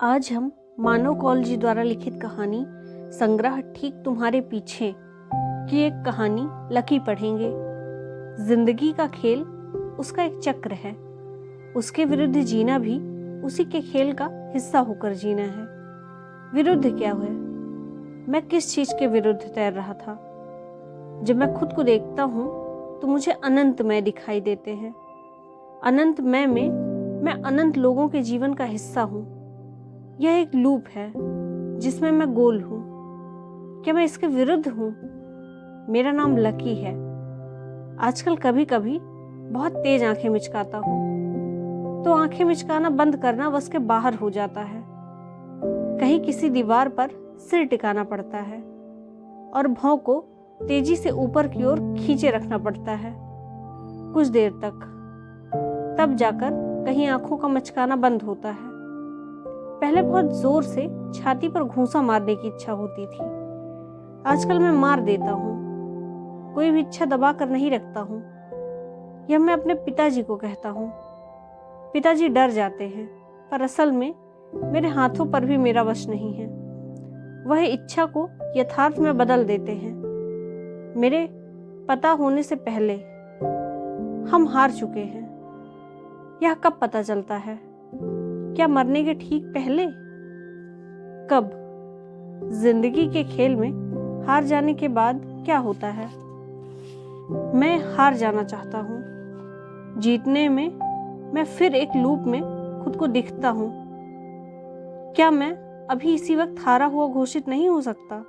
आज हम मानव कौल जी द्वारा लिखित कहानी संग्रह ठीक तुम्हारे पीछे की एक कहानी लकी पढ़ेंगे। जिंदगी का खेल उसका एक चक्र है, उसके विरुद्ध जीना भी उसी के खेल का हिस्सा होकर जीना है। विरुद्ध क्या हुआ? मैं किस चीज के विरुद्ध तैर रहा था? जब मैं खुद को देखता हूँ तो मुझे अनंतमय दिखाई देते हैं। अनंतमय में मैं अनंत लोगों के जीवन का हिस्सा हूँ। यह एक लूप है जिसमें मैं गोल हूँ। क्या मैं इसके विरुद्ध हूँ? मेरा नाम लकी है। आजकल कभी कभी बहुत तेज आंखें मिचकाता हूँ तो आंखें मिचकाना बंद करना बस के बाहर हो जाता है। कहीं किसी दीवार पर सिर टिकाना पड़ता है और भौं को तेजी से ऊपर की ओर खींचे रखना पड़ता है कुछ देर तक, तब जाकर कहीं आंखों का मचकाना बंद होता है। पहले बहुत जोर से छाती पर घूंसा मारने की इच्छा होती थी, आजकल मैं मार देता हूँ। कोई भी इच्छा दबा कर नहीं रखता हूँ। यह मैं अपने पिताजी को कहता हूँ। पिताजी डर जाते हैं, पर असल में मेरे हाथों पर भी मेरा वश नहीं है। वह इच्छा को यथार्थ में बदल देते हैं। मेरे पता होने से पहले हम हार चुके हैं। यह कब पता चलता है? क्या मरने के ठीक पहले? कब? जिंदगी के खेल में हार जाने के बाद क्या होता है? मैं हार जाना चाहता हूँ। जीतने में मैं फिर एक लूप में खुद को दिखता हूँ। क्या मैं अभी इसी वक्त हारा हुआ घोषित नहीं हो सकता?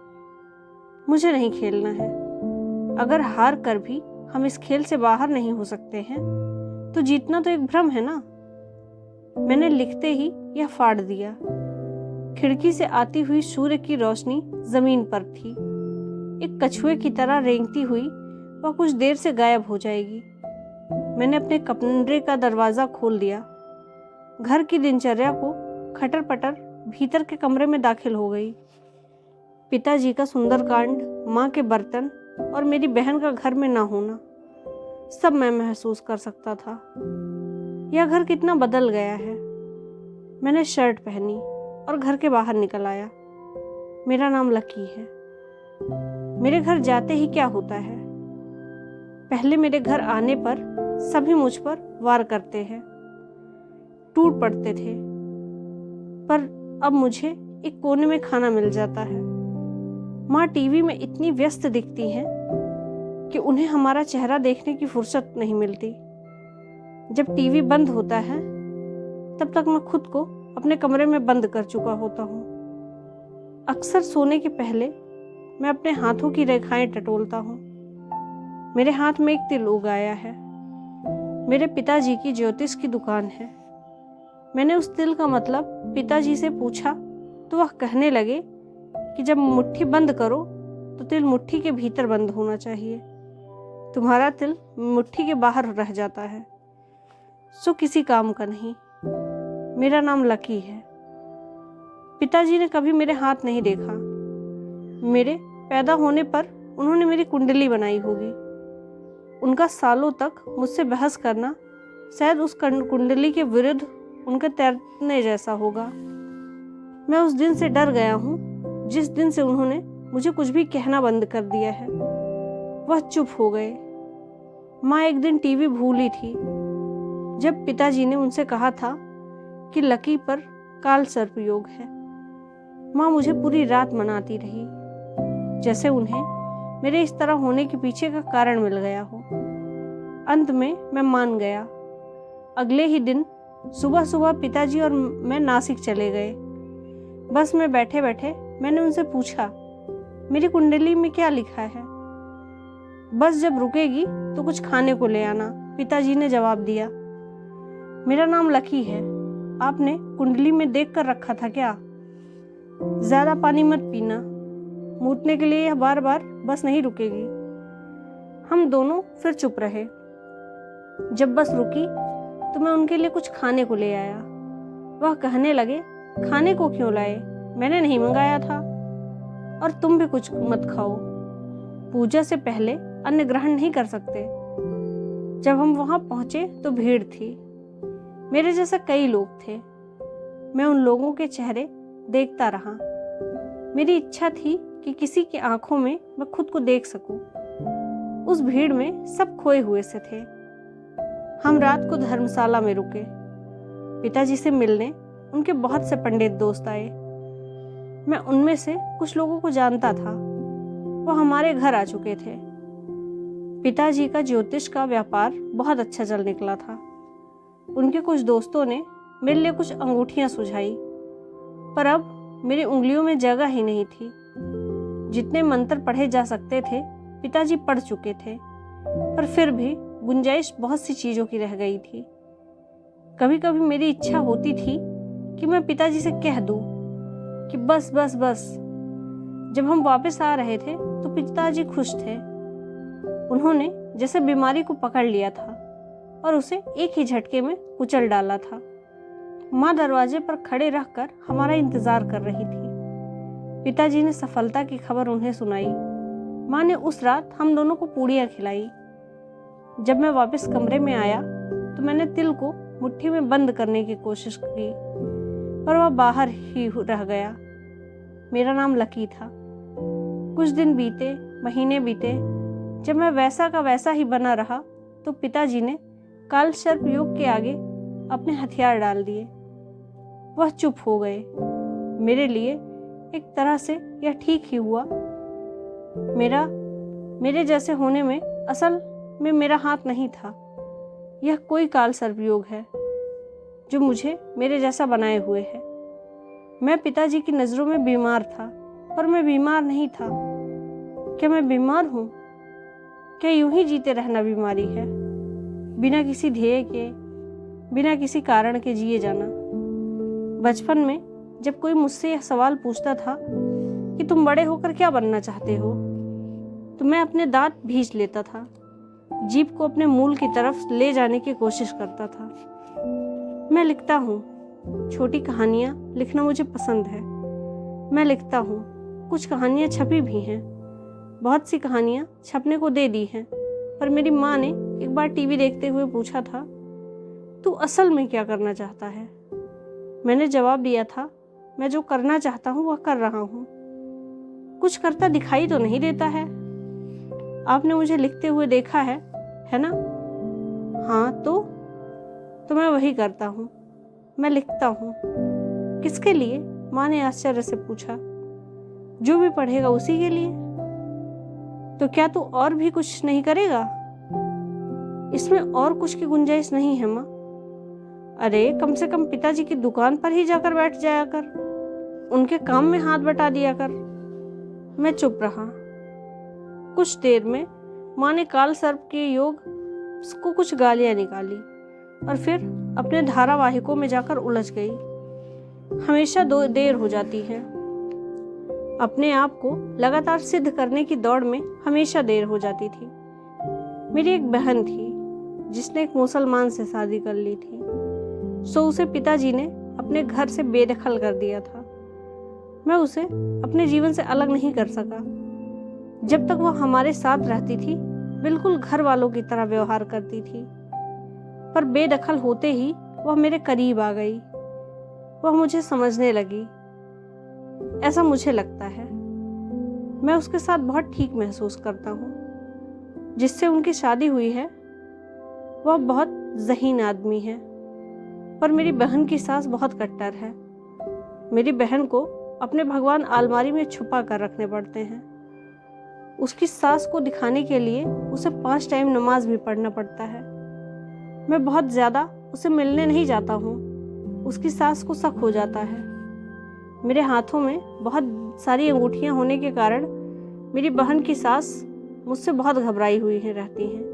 मुझे नहीं खेलना है। अगर हार कर भी हम इस खेल से बाहर नहीं हो सकते हैं तो जीतना तो एक भ्रम है ना। मैंने लिखते ही यह फाड़ दिया। खिड़की से आती हुई सूर्य की रोशनी जमीन पर थी। एक कछुए की तरह रेंगती हुई वह कुछ देर से गायब हो जाएगी। मैंने अपने कमरे का दरवाजा खोल दिया। घर की दिनचर्या को खटर पटर भीतर के कमरे में दाखिल हो गई। पिताजी का सुंदरकांड, माँ के बर्तन और मेरी बहन का घर में ना होना, सब मैं महसूस कर सकता था। यह घर कितना बदल गया है। मैंने शर्ट पहनी और घर के बाहर निकल आया। मेरा नाम लकी है। मेरे घर जाते ही क्या होता है? पहले मेरे घर आने पर सभी मुझ पर वार करते हैं, टूट पड़ते थे, पर अब मुझे एक कोने में खाना मिल जाता है। माँ टीवी में इतनी व्यस्त दिखती हैं कि उन्हें हमारा चेहरा देखने की फुर्सत नहीं मिलती। जब टीवी बंद होता है तब तक मैं खुद को अपने कमरे में बंद कर चुका होता हूँ। अक्सर सोने के पहले मैं अपने हाथों की रेखाएं टटोलता हूँ। मेरे हाथ में एक तिल उग आया है। मेरे पिताजी की ज्योतिष की दुकान है। मैंने उस तिल का मतलब पिताजी से पूछा तो वह कहने लगे कि जब मुट्ठी बंद करो तो तिल मुट्ठी के भीतर बंद होना चाहिए। तुम्हारा तिल मुट्ठी के बाहर रह जाता है, सो किसी काम का नहीं। मेरा नाम लकी है। पिताजी ने कभी मेरे हाथ नहीं देखा। मेरे पैदा होने पर उन्होंने मेरी कुंडली बनाई होगी। उनका सालों तक मुझसे बहस करना शायद उस कुंडली के विरुद्ध उनके तैरने जैसा होगा। मैं उस दिन से डर गया हूँ जिस दिन से उन्होंने मुझे कुछ भी कहना बंद कर दिया है। वह चुप हो गए। माँ एक दिन टीवी भूली थी जब पिताजी ने उनसे कहा था कि लकी पर काल सर्प योग है। माँ मुझे पूरी रात मनाती रही, जैसे उन्हें मेरे इस तरह होने के पीछे का कारण मिल गया हो। अंत में मैं मान गया। अगले ही दिन सुबह सुबह पिताजी और मैं नासिक चले गए। बस में बैठे बैठे मैंने उनसे पूछा, मेरी कुंडली में क्या लिखा है? बस जब रुकेगी तो कुछ खाने को ले आना, पिताजी ने जवाब दिया। मेरा नाम लकी है। आपने कुंडली में देख कर रखा था क्या? ज्यादा पानी मत पीना, मूतने के लिए यह बार बार बस नहीं रुकेगी। हम दोनों फिर चुप रहे। जब बस रुकी तो मैं उनके लिए कुछ खाने को ले आया। वह कहने लगे, खाने को क्यों लाए? मैंने नहीं मंगाया था। और तुम भी कुछ मत खाओ, पूजा से पहले अन्न ग्रहण नहीं कर सकते। जब हम वहां पहुंचे तो भीड़ थी। मेरे जैसे कई लोग थे। मैं उन लोगों के चेहरे देखता रहा। मेरी इच्छा थी कि किसी की आंखों में मैं खुद को देख सकूं। उस भीड़ में सब खोए हुए से थे। हम रात को धर्मशाला में रुके। पिताजी से मिलने उनके बहुत से पंडित दोस्त आए। मैं उनमें से कुछ लोगों को जानता था। वो हमारे घर आ चुके थे। पिताजी का ज्योतिष का व्यापार बहुत अच्छा चल निकला था। उनके कुछ दोस्तों ने मेरे लिए कुछ अंगूठियां सुझाई, पर अब मेरी उंगलियों में जगह ही नहीं थी। जितने मंत्र पढ़े जा सकते थे पिताजी पढ़ चुके थे, पर फिर भी गुंजाइश बहुत सी चीज़ों की रह गई थी। कभी कभी मेरी इच्छा होती थी कि मैं पिताजी से कह दूं कि बस बस बस। जब हम वापस आ रहे थे तो पिताजी खुश थे। उन्होंने जैसे बीमारी को पकड़ लिया था और उसे एक ही झटके में कुचल डाला था। माँ दरवाजे पर खड़े रहकर हमारा इंतजार कर रही थी। पिताजी ने सफलता की खबर उन्हें सुनाई। माँ ने उस रात हम दोनों को पूड़ियाँ खिलाई। जब मैं वापस कमरे में आया तो मैंने तिल को मुट्ठी में बंद करने की कोशिश की, पर वह बाहर ही रह गया। मेरा नाम लकी था। कुछ दिन बीते, महीने बीते। जब मैं वैसा का वैसा ही बना रहा तो पिताजी ने काल सर्प योग के आगे अपने हथियार डाल दिए। वह चुप हो गए। मेरे लिए एक तरह से यह ठीक ही हुआ। मेरे जैसे होने में असल में मेरा हाथ नहीं था। यह कोई काल सर्प योग है जो मुझे मेरे जैसा बनाए हुए है। मैं पिताजी की नज़रों में बीमार था, पर मैं बीमार नहीं था। क्या मैं बीमार हूँ? क्या यूं ही जीते रहना बीमारी है? बिना किसी ध्येय के, बिना किसी कारण के जिए जाना। बचपन में जब कोई मुझसे यह सवाल पूछता था कि तुम बड़े होकर क्या बनना चाहते हो, तो मैं अपने दांत भींच लेता था। जीभ को अपने मूल की तरफ ले जाने की कोशिश करता था। मैं लिखता हूँ। छोटी कहानियाँ लिखना मुझे पसंद है। मैं लिखता हूँ। कुछ कहानियाँ छपी भी हैं। बहुत सी कहानियाँ छपने को दे दी हैं, पर मेरी माँ ने एक बार टीवी देखते हुए पूछा था, तू असल में क्या करना चाहता है? मैंने जवाब दिया था, मैं जो करना चाहता हूँ वह कर रहा हूँ। कुछ करता दिखाई तो नहीं देता है। आपने मुझे लिखते हुए देखा है ना? हाँ, तो मैं वही करता हूँ। मैं लिखता हूँ। किसके लिए? माँ ने आश्चर्य से पूछा। जो भी पढ़ेगा उसी के लिए। तो क्या तू और भी कुछ नहीं करेगा? इसमें और कुछ की गुंजाइश नहीं है माँ। अरे कम से कम पिताजी की दुकान पर ही जाकर बैठ जाया कर, उनके काम में हाथ बटा दिया कर। मैं चुप रहा। कुछ देर में माँ ने काल सर्प के योग को कुछ गालियां निकाली और फिर अपने धारावाहिकों में जाकर उलझ गई। हमेशा देर हो जाती है। अपने आप को लगातार सिद्ध करने की दौड़ में हमेशा देर हो जाती थी। मेरी एक बहन थी जिसने एक मुसलमान से शादी कर ली थी, सो उसे पिताजी ने अपने घर से बेदखल कर दिया था। मैं उसे अपने जीवन से अलग नहीं कर सका। जब तक वह हमारे साथ रहती थी बिल्कुल घर वालों की तरह व्यवहार करती थी, पर बेदखल होते ही वह मेरे करीब आ गई। वह मुझे समझने लगी, ऐसा मुझे लगता है। मैं उसके साथ बहुत ठीक महसूस करता हूँ। जिससे उनकी शादी हुई है वह बहुत ज़हीन आदमी है, पर मेरी बहन की सास बहुत कट्टर है। मेरी बहन को अपने भगवान अलमारी में छुपा कर रखने पड़ते हैं। उसकी सास को दिखाने के लिए उसे 5 टाइम नमाज भी पढ़ना पड़ता है। मैं बहुत ज़्यादा उसे मिलने नहीं जाता हूँ। उसकी सास को शक हो जाता है। मेरे हाथों में बहुत सारी अंगूठियाँ होने के कारण मेरी बहन की सास मुझसे बहुत घबराई हुई रहती हैं।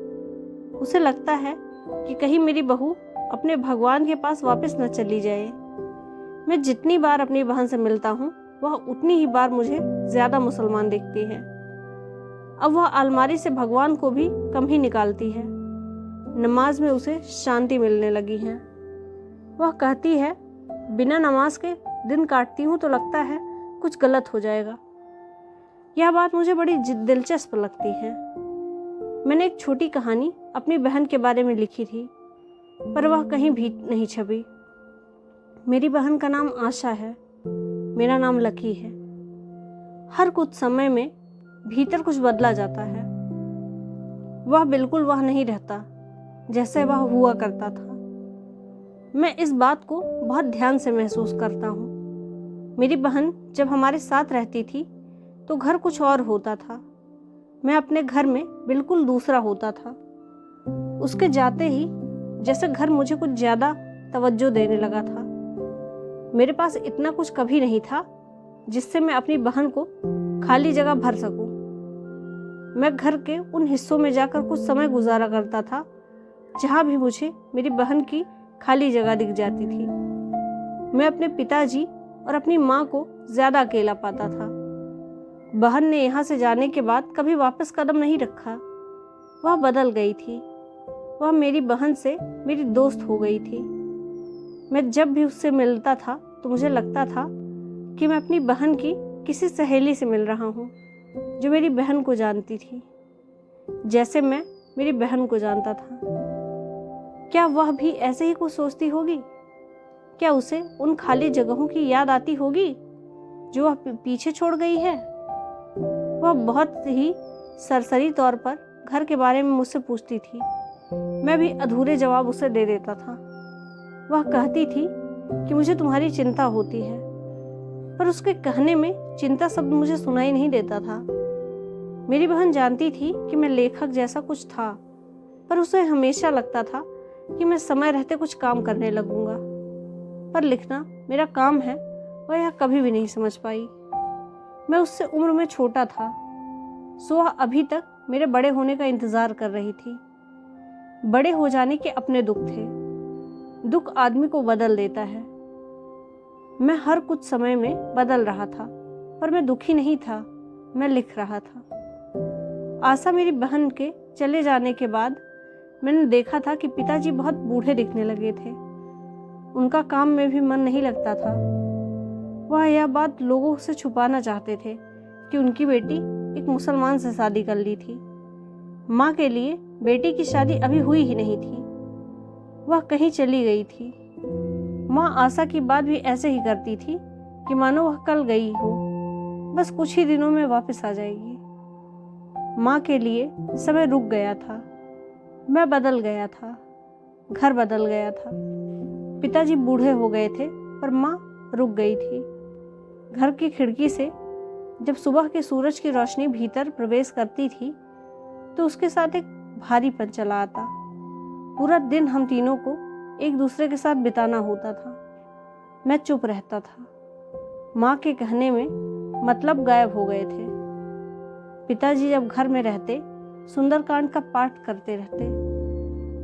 उसे लगता है कि कहीं मेरी बहू अपने भगवान के पास वापस न चली जाए। मैं जितनी बार अपनी बहन से मिलता हूँ वह उतनी ही बार मुझे ज़्यादा मुसलमान दिखती है। अब वह अलमारी से भगवान को भी कम ही निकालती है। नमाज में उसे शांति मिलने लगी है। वह कहती है, बिना नमाज के दिन काटती हूँ तो लगता है कुछ गलत हो जाएगा। यह बात मुझे बड़ी दिलचस्प लगती है। मैंने एक छोटी कहानी अपनी बहन के बारे में लिखी थी, पर वह कहीं भी नहीं छपी। मेरी बहन का नाम आशा है, मेरा नाम लकी है। हर कुछ समय में भीतर कुछ बदला जाता है। वह बिल्कुल वह नहीं रहता जैसे वह हुआ करता था। मैं इस बात को बहुत ध्यान से महसूस करता हूँ। मेरी बहन जब हमारे साथ रहती थी तो घर कुछ और होता था। मैं अपने घर में बिल्कुल दूसरा होता था। उसके जाते ही जैसे घर मुझे कुछ ज़्यादा तवज्जो देने लगा था। मेरे पास इतना कुछ कभी नहीं था जिससे मैं अपनी बहन को खाली जगह भर सकूं। मैं घर के उन हिस्सों में जाकर कुछ समय गुजारा करता था जहां भी मुझे मेरी बहन की खाली जगह दिख जाती थी। मैं अपने पिताजी और अपनी माँ को ज़्यादा अकेला पाता था। बहन ने यहाँ से जाने के बाद कभी वापस कदम नहीं रखा। वह बदल गई थी। वह मेरी बहन से मेरी दोस्त हो गई थी। मैं जब भी उससे मिलता था तो मुझे लगता था कि मैं अपनी बहन की किसी सहेली से मिल रहा हूँ जो मेरी बहन को जानती थी, जैसे मैं मेरी बहन को जानता था। क्या वह भी ऐसे ही कुछ सोचती होगी? क्या उसे उन खाली जगहों की याद आती होगी जो वह पीछे छोड़ गई है? वह बहुत ही सरसरी तौर पर घर के बारे में मुझसे पूछती थी। मैं भी अधूरे जवाब उसे दे देता था। वह कहती थी कि मुझे तुम्हारी चिंता होती है, पर उसके कहने में चिंता शब्द मुझे सुनाई नहीं देता था। मेरी बहन जानती थी कि मैं लेखक जैसा कुछ था, पर उसे हमेशा लगता था कि मैं समय रहते कुछ काम करने लगूंगा। पर लिखना मेरा काम है, वह यह कभी भी नहीं समझ पाई। मैं उससे उम्र में छोटा था, सो वह अभी तक मेरे बड़े होने का इंतजार कर रही थी। बड़े हो जाने के अपने दुख थे। दुख आदमी को बदल देता है। मैं हर कुछ समय में बदल रहा था, पर मैं दुखी नहीं था, मैं लिख रहा था। आशा मेरी बहन के चले जाने के बाद मैंने देखा था कि पिताजी बहुत बूढ़े दिखने लगे थे। उनका काम में भी मन नहीं लगता था। वह यह बात लोगों से छुपाना चाहते थे कि उनकी बेटी एक मुसलमान से शादी कर ली थी। माँ के लिए बेटी की शादी अभी हुई ही नहीं थी, वह कहीं चली गई थी। माँ आशा की बात भी ऐसे ही करती थी कि मानो वह कल गई हो, बस कुछ ही दिनों में वापस आ जाएगी। माँ के लिए समय रुक गया था। मैं बदल गया था, घर बदल गया था। पिताजी बूढ़े हो गए थे, पर माँ रुक गई थी। घर की खिड़की से जब सुबह के सूरज की रोशनी भीतर प्रवेश करती थी तो उसके साथ एक भारीपन चला आता। पूरा दिन हम तीनों को एक दूसरे के साथ बिताना होता था। मैं चुप रहता था। माँ के कहने में मतलब गायब हो गए थे। पिताजी जब घर में रहते सुंदरकांड का पाठ करते रहते।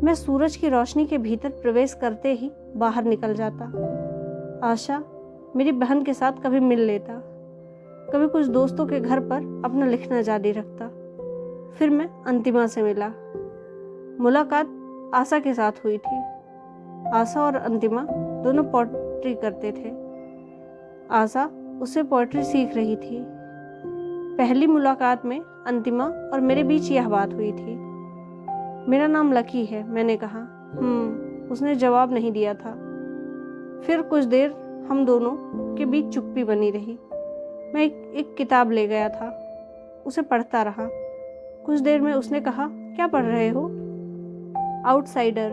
मैं सूरज की रोशनी के भीतर प्रवेश करते ही बाहर निकल जाता। आशा मेरी बहन के साथ कभी मिल लेता, कभी कुछ दोस्तों के घर पर अपना लिखना जारी रखता। फिर मैं अंतिमा से मिला। मुलाकात आशा के साथ हुई थी। आशा और अंतिमा दोनों पोएट्री करते थे। आशा उससे पोएट्री सीख रही थी। पहली मुलाकात में अंतिमा और मेरे बीच यह बात हुई थी। मेरा नाम लकी है, मैंने कहा। उसने जवाब नहीं दिया था। फिर कुछ देर हम दोनों के बीच चुप्पी बनी रही। मैं एक किताब ले गया था, उसे पढ़ता रहा। कुछ देर में उसने कहा, क्या पढ़ रहे हो? आउटसाइडर।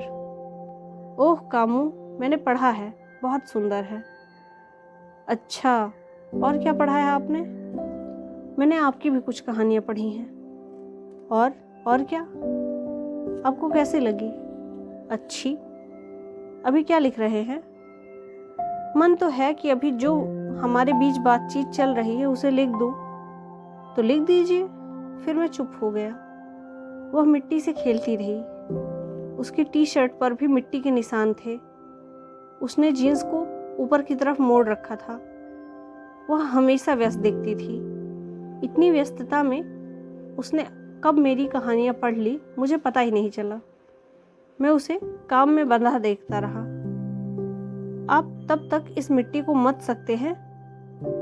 ओह कामू, मैंने पढ़ा है, बहुत सुंदर है। अच्छा, और क्या पढ़ा है आपने? मैंने आपकी भी कुछ कहानियाँ पढ़ी हैं। और क्या? आपको कैसी लगी? अच्छी। अभी क्या लिख रहे हैं? मन तो है कि अभी जो हमारे बीच बातचीत चल रही है उसे लिख दूं। तो लिख दीजिए। फिर मैं चुप हो गया। वह मिट्टी से खेलती रही। उसकी टी शर्ट पर भी मिट्टी के निशान थे। उसने जीन्स को ऊपर की तरफ मोड़ रखा था। वह हमेशा व्यस्त दिखती थी। इतनी व्यस्तता में उसने कब मेरी कहानियाँ पढ़ ली मुझे पता ही नहीं चला। मैं उसे काम में बंधा देखता रहा। आप तब तक इस मिट्टी को मत सकते हैं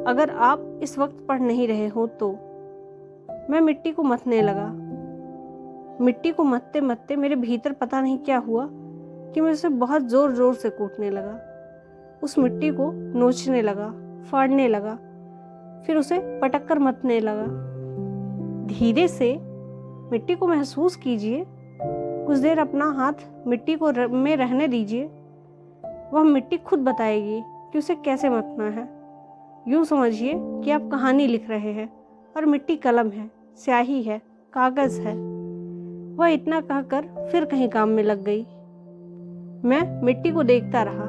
अगर आप इस वक्त पढ़ नहीं रहे हो तो। मैं मिट्टी को मथने लगा। मिट्टी को मथते मथते मेरे भीतर पता नहीं क्या हुआ कि मैं उसे बहुत जोर जोर से कूटने लगा। उस मिट्टी को नोचने लगा, फाड़ने लगा, फिर उसे पटक कर मथने लगा। धीरे से मिट्टी को महसूस कीजिए, कुछ देर अपना हाथ मिट्टी को में रहने दीजिए। वह मिट्टी खुद बताएगी कि उसे कैसे मथना है। यूँ समझिए कि आप कहानी लिख रहे हैं और मिट्टी कलम है, स्याही है, कागज़ है। वह इतना कहकर फिर कहीं काम में लग गई। मैं मिट्टी को देखता रहा।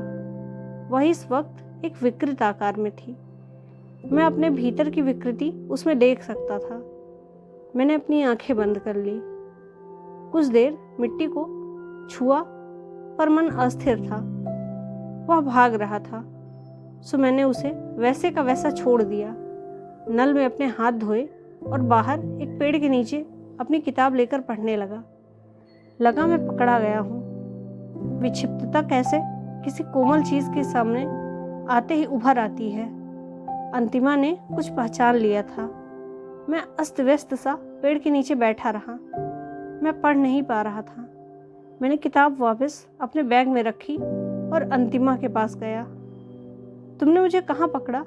वह इस वक्त एक विकृत आकार में थी। मैं अपने भीतर की विकृति उसमें देख सकता था। मैंने अपनी आंखें बंद कर ली। कुछ देर मिट्टी को छुआ पर मन अस्थिर था। वह भाग रहा था, सो मैंने उसे वैसे का वैसा छोड़ दिया। नल में अपने हाथ धोए और बाहर एक पेड़ के नीचे अपनी किताब लेकर पढ़ने लगा मैं पकड़ा गया हूँ। विक्षिप्तता कैसे किसी कोमल चीज के सामने आते ही उभर आती है। अंतिमा ने कुछ पहचान लिया था। मैं अस्त व्यस्त सा पेड़ के नीचे बैठा रहा। मैं पढ़ नहीं पा रहा था। मैंने किताब वापस अपने बैग में रखी और अंतिमा के पास गया। तुमने मुझे कहाँ पकड़ा?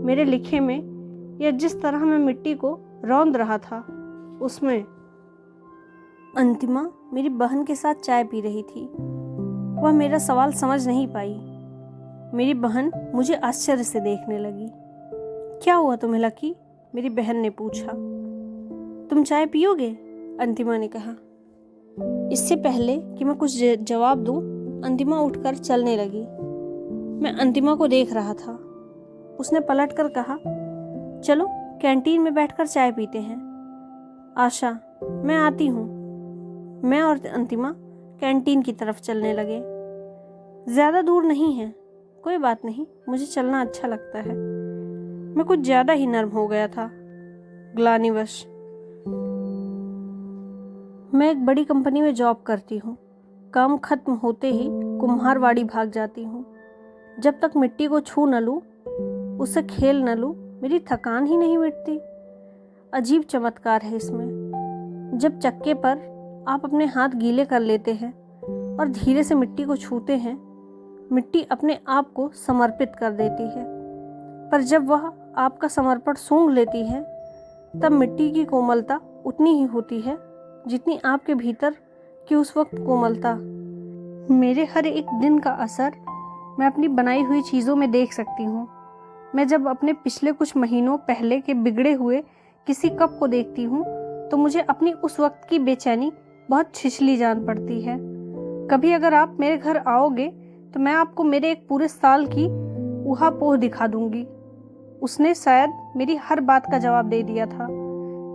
मेरे लिखे में या जिस तरह मैं मिट्टी को रौंद रहा था उसमें। अंतिमा मेरी बहन के साथ चाय पी रही थी। वह मेरा सवाल समझ नहीं पाई। मेरी बहन मुझे आश्चर्य से देखने लगी। क्या हुआ तुम्हें लकी? मेरी बहन ने पूछा। तुम चाय पियोगे? अंतिमा ने कहा। इससे पहले कि मैं कुछ जवाब दूं, अंतिमा उठकर चलने लगी। मैं अंतिमा को देख रहा था। उसने पलटकर कहा, चलो कैंटीन में बैठकर चाय पीते हैं। आशा, मैं आती हूँ। मैं और अंतिमा कैंटीन की तरफ चलने लगे। ज़्यादा दूर नहीं है, कोई बात नहीं, मुझे चलना अच्छा लगता है। मैं कुछ ज़्यादा ही नर्म हो गया था, ग्लानिवश। मैं एक बड़ी कंपनी में जॉब करती हूँ। काम खत्म होते ही कुम्हारवाड़ी भाग जाती हूँ। जब तक मिट्टी को छू न लूँ, उससे खेल न लूँ, मेरी थकान ही नहीं मिटती। अजीब चमत्कार है इसमें। जब चक्के पर आप अपने हाथ गीले कर लेते हैं और धीरे से मिट्टी को छूते हैं, मिट्टी अपने आप को समर्पित कर देती है। पर जब वह आपका समर्पण सूंघ लेती है, तब मिट्टी की कोमलता उतनी ही होती है जितनी आपके भीतर की उस वक्त कोमलता। मेरे हर एक दिन का असर मैं अपनी बनाई हुई चीज़ों में देख सकती हूँ। मैं जब अपने पिछले कुछ महीनों पहले के बिगड़े हुए किसी कप को देखती हूँ तो मुझे अपनी उस वक्त की बेचैनी बहुत छिछली जान पड़ती है। कभी अगर आप मेरे घर आओगे तो मैं आपको मेरे एक पूरे साल की ऊहापोह दिखा दूंगी। उसने शायद मेरी हर बात का जवाब दे दिया था।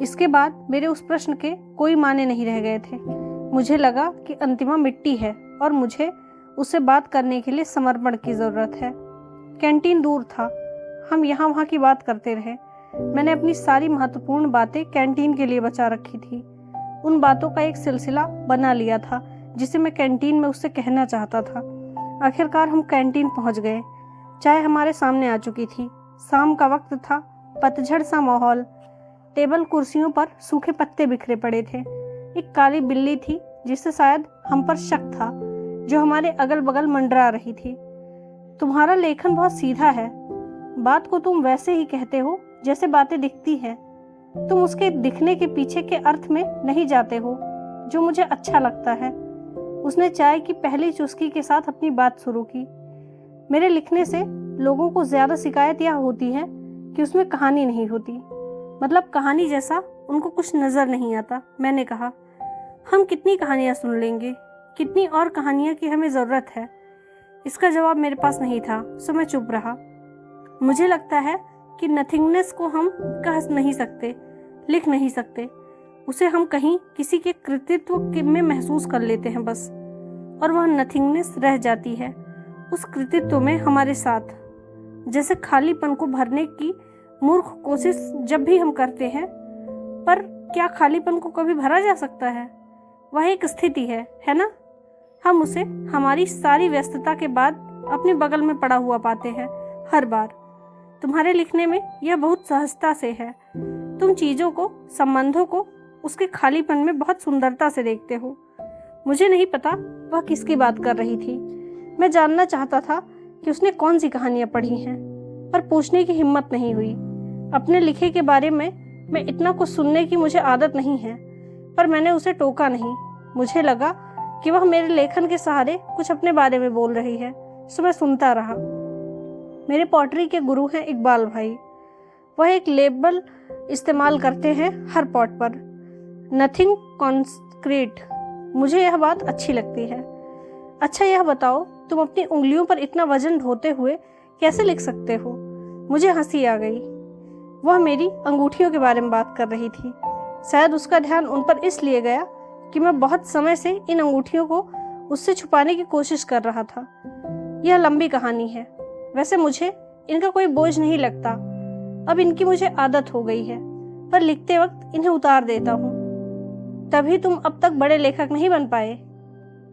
इसके बाद मेरे उस प्रश्न के कोई माने नहीं रह गए थे। मुझे लगा कि अंतिमा मिट्टी है और मुझे उससे बात करने के लिए समर्पण की ज़रूरत है। कैंटीन दूर था। हम यहाँ वहाँ की बात करते रहे। मैंने अपनी सारी महत्वपूर्ण बातें कैंटीन के लिए बचा रखी थी। उन बातों का एक सिलसिला बना लिया था जिसे मैं कैंटीन में उससे कहना चाहता था। आखिरकार हम कैंटीन पहुँच गए। चाय हमारे सामने आ चुकी थी। शाम का वक्त था, पतझड़ सा माहौल। टेबल कुर्सियों पर सूखे पत्ते बिखरे पड़े थे। एक काली बिल्ली थी जिससे शायद हम पर शक था, जो हमारे अगल बगल मंडरा रही थी। तुम्हारा लेखन बहुत सीधा है। बात को तुम वैसे ही कहते हो जैसे बातें दिखती हैं। तुम उसके दिखने के पीछे के अर्थ में नहीं जाते हो, जो मुझे अच्छा लगता है। उसने चाय की पहली चुस्की के साथ अपनी बात शुरू की। मेरे लिखने से लोगों को ज्यादा शिकायत यह होती है कि उसमें कहानी नहीं होती, मतलब कहानी जैसा उनको कुछ नजर नहीं आता। मैंने कहा, हम कितनी कहानियां सुन लेंगे, कितनी और कहानियां की हमें ज़रूरत है। इसका जवाब मेरे पास नहीं था, सो मैं चुप रहा। मुझे लगता है कि नथिंगनेस को हम कह नहीं सकते, लिख नहीं सकते। उसे हम कहीं किसी के कृतित्व में महसूस कर लेते हैं बस, और वह नथिंगनेस रह जाती है उस कृतित्व में हमारे साथ। जैसे खालीपन को भरने की मूर्ख कोशिश जब भी हम करते हैं, पर क्या खालीपन को कभी भरा जा सकता है? वह एक स्थिति है ना? हम उसे हमारी सारी व्यस्तता के बाद अपने बगल में पड़ा हुआ पाते हैं हर बार। तुम्हारे लिखने में यह बहुत सहजता से है। तुम चीज़ों को, संबंधों को उसके खालीपन में बहुत सुंदरता से देखते हो। मुझे नहीं पता वह किसकी बात कर रही थी। मैं जानना चाहता था कि उसने कौन सी कहानियाँ पढ़ी हैं, पर पूछने की हिम्मत नहीं हुई। अपने लिखे के बारे में मैं इतना कुछ सुनने की मुझे आदत नहीं है, पर मैंने उसे टोका नहीं। मुझे लगा कि वह मेरे लेखन के सहारे कुछ अपने बारे में बोल रही है, सो मैं सुनता रहा। मेरे पॉटरी के गुरु हैं इकबाल भाई। वह एक लेबल इस्तेमाल करते हैं हर पॉट पर, नथिंग कॉन्क्रीट। मुझे यह बात अच्छी लगती है। अच्छा यह बताओ, तुम अपनी उंगलियों पर इतना वजन ढोते हुए कैसे लिख सकते हो? मुझे हंसी आ गई। वह मेरी अंगूठियों के बारे में बात कर रही थी। शायद उसका ध्यान उन पर इसलिए गया कि मैं बहुत समय से इन अंगूठियों को उससे छुपाने की कोशिश कर रहा था। यह लंबी कहानी है। वैसे मुझे इनका कोई बोझ नहीं लगता। अब इनकी मुझे आदत हो गई है, पर लिखते वक्त इन्हें उतार देता हूँ। तभी तुम अब तक बड़े लेखक नहीं बन पाए।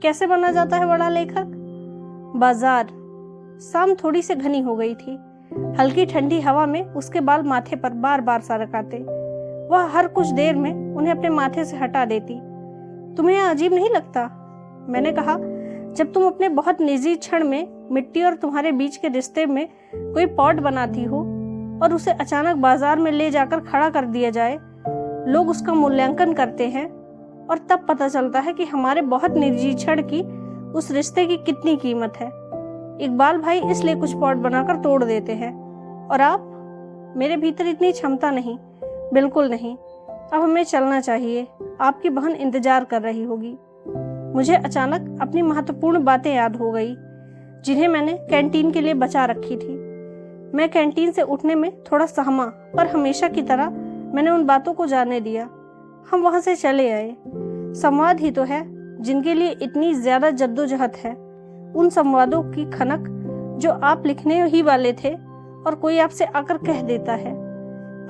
कैसे बना जाता है बड़ा लेखक? बाजार। शाम थोड़ी सी घनी हो गई थी। हल्की ठंडी हवा में उसके बाल माथे पर बार बार सरकाते। वह हर कुछ देर में उन्हें अपने माथे से हटा देती। तुम्हें यह अजीब नहीं लगता? मैंने कहा, जब तुम अपने बहुत निजी क्षण में मिट्टी और तुम्हारे बीच के रिश्ते में कोई पॉट बनाती हो और उसे अचानक बाजार में ले जाकर खड़ा कर दिया जाए, लोग उसका मूल्यांकन करते हैं और तब पता चलता है कि हमारे बहुत निजी क्षण की उस रिश्ते की कितनी कीमत है। इकबाल भाई इसलिए कुछ पॉट बनाकर तोड़ देते हैं, और आप? मेरे भीतर इतनी क्षमता नहीं, बिल्कुल नहीं। अब हमें चलना चाहिए, आपकी बहन इंतजार कर रही होगी। मुझे अचानक अपनी महत्वपूर्ण बातें याद हो गई, जिन्हें मैंने कैंटीन के लिए बचा रखी थी। मैं कैंटीन से उठने में थोड़ा सहमा, पर हमेशा की तरह मैंने उन बातों को जाने दिया। हम वहां से चले आए। संवाद ही तो है जिनके लिए इतनी ज्यादा जद्दोजहद है। उन संवादों की खनक जो आप लिखने ही वाले थे और कोई आपसे आकर कह देता है।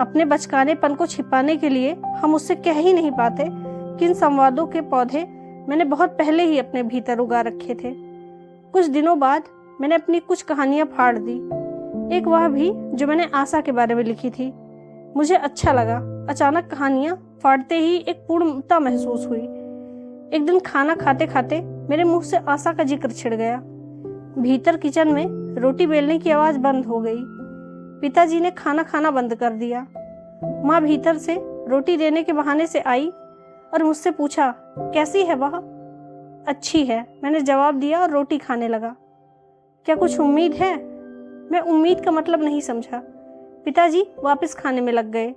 अपने बचकानेपन को छिपाने के लिए हम उससे कह ही नहीं पाते कि इन संवादों के पौधे मैंने बहुत पहले ही अपने भीतर उगा रखे थे। कुछ दिनों बाद मैंने अपनी कुछ कहानियां फाड़ दी, एक वह भी जो मैंने आशा के बारे में लिखी थी। मुझे अच्छा लगा। अचानक कहानियां फाड़ते ही एक पूर्णता महसूस हुई। एक दिन खाना खाते खाते मेरे मुंह से आशा का जिक्र छिड़ गया। भीतर किचन में रोटी बेलने की आवाज बंद हो गई। पिताजी ने खाना खाना बंद कर दिया। माँ भीतर से रोटी देने के बहाने से आई और मुझसे पूछा, कैसी है वह? अच्छी है, मैंने जवाब दिया और रोटी खाने लगा। क्या कुछ उम्मीद है? मैं उम्मीद का मतलब नहीं समझा। पिताजी वापस खाने में लग गए।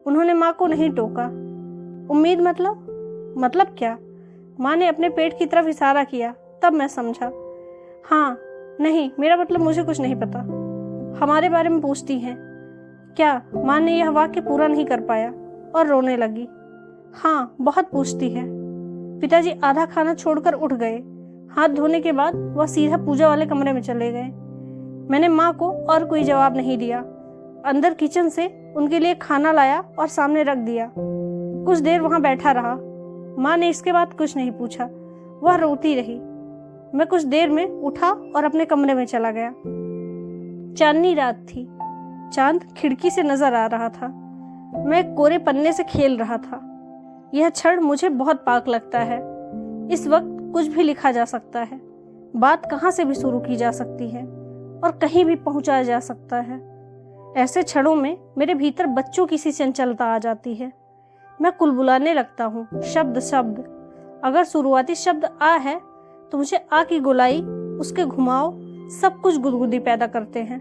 उन्होंने माँ को नहीं टोका। उम्मीद मतलब क्या? माँ ने अपने पेट की तरफ इशारा किया, तब मैं समझा। हाँ, नहीं, मेरा मतलब मुझे कुछ नहीं पता। हमारे बारे में पूछती हैं क्या? माँ ने यह वाक्य पूरा नहीं कर पाया और रोने लगी। हाँ, बहुत पूछती है। पिताजी आधा खाना छोड़कर उठ गए। हाथ धोने के बाद वह सीधा पूजा वाले कमरे में चले गए। मैंने माँ को और कोई जवाब नहीं दिया। अंदर किचन से उनके लिए खाना लाया और सामने रख दिया। कुछ देर वहां बैठा रहा। माँ ने इसके बाद कुछ नहीं पूछा। वह रोती रही। मैं कुछ देर में उठा और अपने कमरे में चला गया। चांदनी रात थी। चांद खिड़की से नजर आ रहा था। मैं कोरे पन्ने से खेल रहा था। यह क्षण मुझे बहुत पाक लगता है। इस वक्त कुछ भी लिखा जा सकता है। बात कहाँ से भी शुरू की जा सकती है और कहीं भी पहुंचाया जा सकता है। ऐसे क्षणों में मेरे भीतर बच्चों की सी चंचलता आ जाती है। मैं कुलबुलाने लगता हूँ, शब्द शब्द। अगर शुरुआती शब्द आ है तो मुझे आ की गोलाई, उसके घुमाव, सब कुछ गुदगुदी पैदा करते हैं।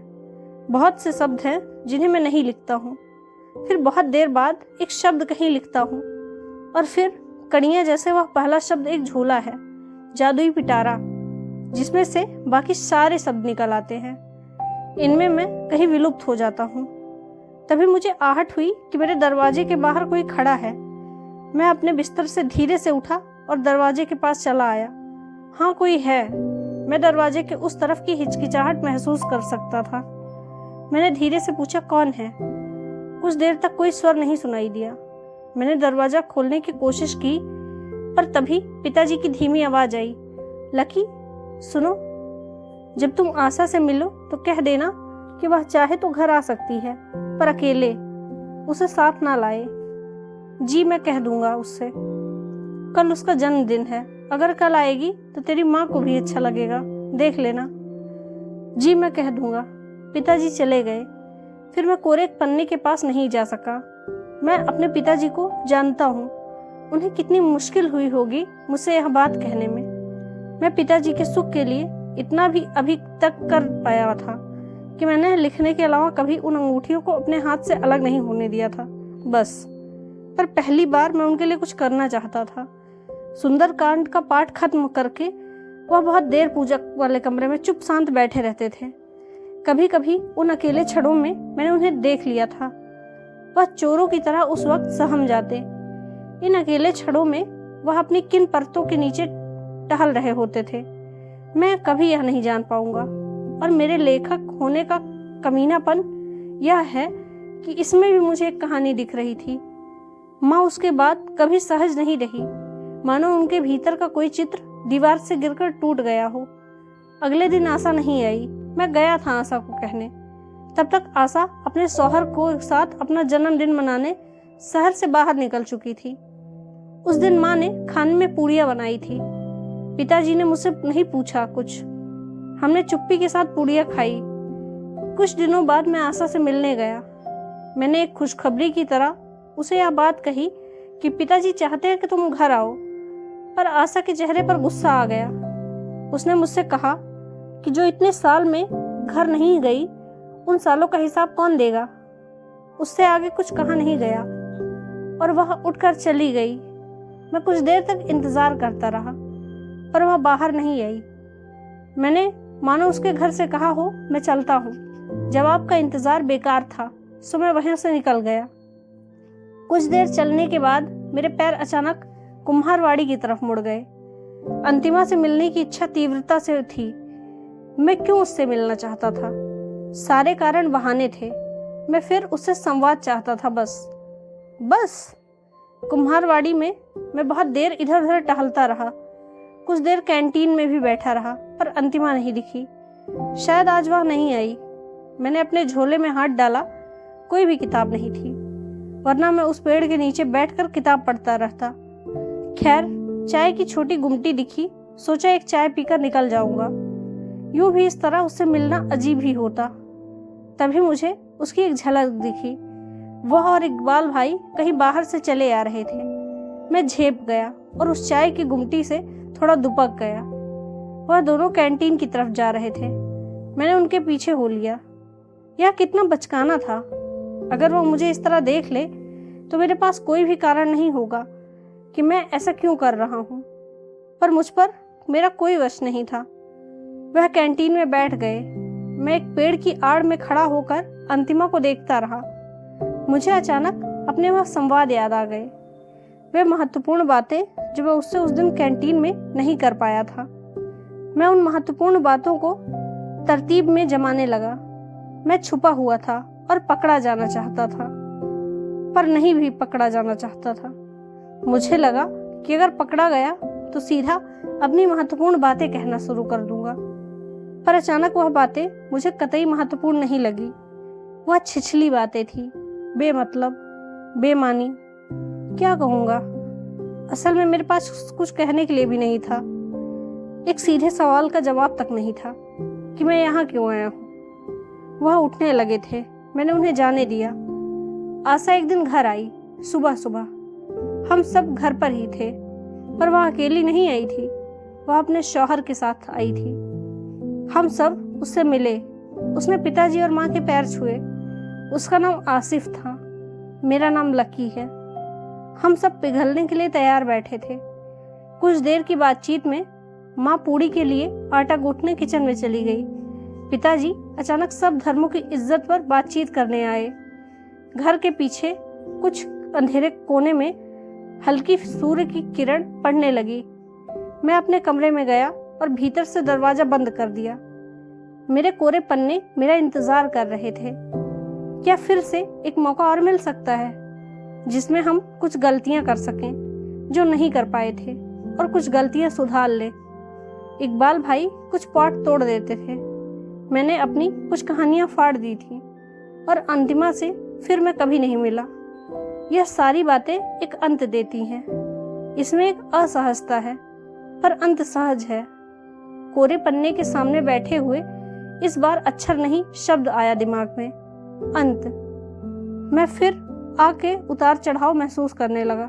बहुत से शब्द हैं जिन्हें मैं नहीं लिखता हूँ। फिर बहुत देर बाद एक शब्द कहीं लिखता हूँ और फिर कड़ियाँ जैसे वह पहला शब्द एक झोला है, जादुई पिटारा, जिसमें से बाकी सारे शब्द निकल आते हैं। इनमें मैं कहीं विलुप्त हो जाता हूँ। तभी मुझे आहट हुई कि मेरे दरवाजे के बाहर कोई खड़ा है। मैं अपने बिस्तर से धीरे से उठा और दरवाजे के पास चला आया। हाँ, कोई है। मैं दरवाजे के उस तरफ की हिचकिचाहट महसूस कर सकता था। मैंने धीरे से पूछा, कौन है? कुछ देर तक कोई स्वर नहीं सुनाई दिया। मैंने दरवाजा खोलने की कोशिश की, पर तभी पिताजी की धीमी आवाज आई, लकी सुनो, जब तुम आशा से मिलो तो कह देना कि वह चाहे तो घर आ सकती है, पर अकेले, उसे साथ ना लाए। जी, मैं कह दूंगा उससे। कल उसका जन्मदिन है। अगर कल आएगी तो तेरी माँ को भी अच्छा लगेगा, देख लेना। जी मैं कह दूंगा। पिताजी चले गए। फिर मैं कोरे पन्ने के पास नहीं जा सका। मैं अपने पिताजी को जानता हूँ, उन्हें कितनी मुश्किल हुई होगी मुझसे यह बात कहने में। मैं पिताजी के सुख के लिए इतना भी अभी तक कर पाया था कि मैंने लिखने के अलावा कभी उन अंगूठियों को अपने हाथ से अलग नहीं होने दिया था, बस। पर पहली बार मैं उनके लिए कुछ करना चाहता था। सुंदरकांड का पाठ खत्म करके वह बहुत देर पूजा वाले कमरे में चुप शांत बैठे रहते थे। कभी कभी उन अकेले क्षणों में मैंने उन्हें देख लिया था। वह चोरों की तरह उस वक्त सहम जाते। इन अकेले क्षणों में वह अपनी किन परतों के नीचे टहल रहे होते थे, मैं कभी यह नहीं जान पाऊंगा। और मेरे लेखक होने का कमीनापन यह है कि इसमें भी मुझे एक कहानी दिख रही थी। माँ उसके बाद कभी सहज नहीं रही, मानो उनके भीतर का कोई चित्र दीवार से गिरकर टूट गया हो। अगले दिन आशा नहीं आई। मैं गया था आशा को कहने। तब तक आशा अपने शौहर को साथ अपना जन्मदिन मनाने शहर से बाहर निकल चुकी थी। उस दिन माँ ने खाने में पूड़ियाँ बनाई थी। पिताजी ने मुझसे नहीं पूछा कुछ। हमने चुप्पी के साथ पूड़ियाँ खाई। कुछ दिनों बाद मैं आशा से मिलने गया। मैंने एक खुशखबरी की तरह उसे यह बात कही कि पिताजी चाहते हैं कि तुम घर आओ। पर आशा के चेहरे पर गुस्सा आ गया। उसने मुझसे कहा कि जो इतने साल में घर नहीं गई, उन सालों का हिसाब कौन देगा। उससे आगे कुछ कहा नहीं गया और वह उठकर चली गई। मैं कुछ देर तक इंतजार करता रहा, पर वह बाहर नहीं आई। मैंने मानो उसके घर से कहा हो मैं चलता हूँ। जवाब का इंतजार बेकार था, सो मैं वहीं से निकल गया। कुछ देर चलने के बाद मेरे पैर अचानक कुम्हारवाड़ी की तरफ मुड़ गए। अंतिमा से मिलने की इच्छा तीव्रता से थी। मैं क्यों उससे मिलना चाहता था? सारे कारण बहाने थे। मैं फिर उससे संवाद चाहता था, बस। कुम्हारवाड़ी में मैं बहुत देर इधर उधर टहलता रहा। कुछ देर कैंटीन में भी बैठा रहा, पर अंतिमा नहीं दिखी। शायद आज वह नहीं आई। मैंने अपने झोले में हाथ डाला, कोई भी किताब नहीं थी, वरना मैं उस पेड़ के नीचे बैठकर किताब पढ़ता रहता। खैर, चाय की छोटी गुमटी दिखी, सोचा एक चाय पीकर निकल जाऊंगा। यूं भी इस तरह उससे मिलना अजीब ही होता। तभी मुझे उसकी एक झलक दिखी। वह और इकबाल भाई कहीं बाहर से चले आ रहे थे। मैं झेप गया और उस चाय की गुमटी से थोड़ा दुबक गया। वह दोनों कैंटीन की तरफ जा रहे थे। मैंने उनके पीछे हो लिया। यह कितना बचकाना था। अगर वह मुझे इस तरह देख ले तो मेरे पास कोई भी कारण नहीं होगा कि मैं ऐसा क्यों कर रहा हूँ, पर मुझ पर मेरा कोई वश नहीं था। वह कैंटीन में बैठ गए। मैं एक पेड़ की आड़ में खड़ा होकर अंतिमा को देखता रहा। मुझे अचानक अपने वह संवाद याद आ गए, वे महत्वपूर्ण बातें जो मैं उससे उस दिन कैंटीन में नहीं कर पाया था। मैं उन महत्वपूर्ण बातों को तरतीब में जमाने लगा। मैं छुपा हुआ था और पकड़ा जाना चाहता था, पर नहीं भी पकड़ा जाना चाहता था। मुझे लगा कि अगर पकड़ा गया तो सीधा अपनी महत्वपूर्ण बातें कहना शुरू कर दूंगा, पर अचानक वह बातें मुझे कतई महत्वपूर्ण नहीं लगी। वह छिछली बातें थी, बेमतलब, बेमानी। क्या कहूँगा? असल में मेरे पास कुछ कहने के लिए भी नहीं था। एक सीधे सवाल का जवाब तक नहीं था कि मैं यहाँ क्यों आया हूँ। वह उठने लगे थे, मैंने उन्हें जाने दिया। आशा एक दिन घर आई, सुबह सुबह। हम सब घर पर ही थे, पर वह अकेली नहीं आई थी, वह अपने शौहर के साथ आई थी। हम सब उससे मिले। उसने पिताजी और माँ के पैर छुए। उसका नाम आसिफ था, मेरा नाम लकी है। हम सब पिघलने के लिए तैयार बैठे थे। कुछ देर की बातचीत में माँ पूड़ी के लिए आटा गूंथने किचन में चली गई। पिताजी अचानक सब धर्मों की इज्जत पर बातचीत करने आए। घर के पीछे कुछ अंधेरे कोने में हल्की सूर्य की किरण पड़ने लगी। मैं अपने कमरे में गया और भीतर से दरवाजा बंद कर दिया। मेरे कोरे पन्ने मेरा इंतजार कर रहे थे। क्या फिर से एक मौका और मिल सकता है जिसमें हम कुछ गलतियां कर सकें जो नहीं कर पाए थे, और कुछ गलतियां सुधार ले। इकबाल भाई कुछ पॉट तोड़ देते थे, मैंने अपनी कुछ कहानियां फाड़ दी थी, और अंतिमा से फिर मैं कभी नहीं मिला। यह सारी बातें एक अंत देती हैं। इसमें एक असहजता है, पर अंत सहज है। कोरे पन्ने के सामने बैठे हुए इस बार अक्षर नहीं शब्द आया दिमाग में, अंत। मैं फिर आके उतार चढ़ाव महसूस करने लगा।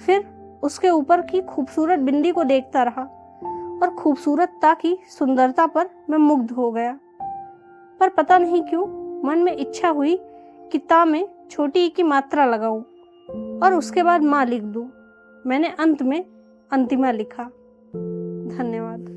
फिर उसके ऊपर की खूबसूरत बिंदी को देखता रहा और खूबसूरतता की सुंदरता पर मैं मुग्ध हो गया। पर पता नहीं क्यों मन में इच्छा हुई कि ता में छोटी ई की मात्रा लगाऊं और उसके बाद माँ लिख दूं। मैंने अंत में अंतिमा लिखा। धन्यवाद।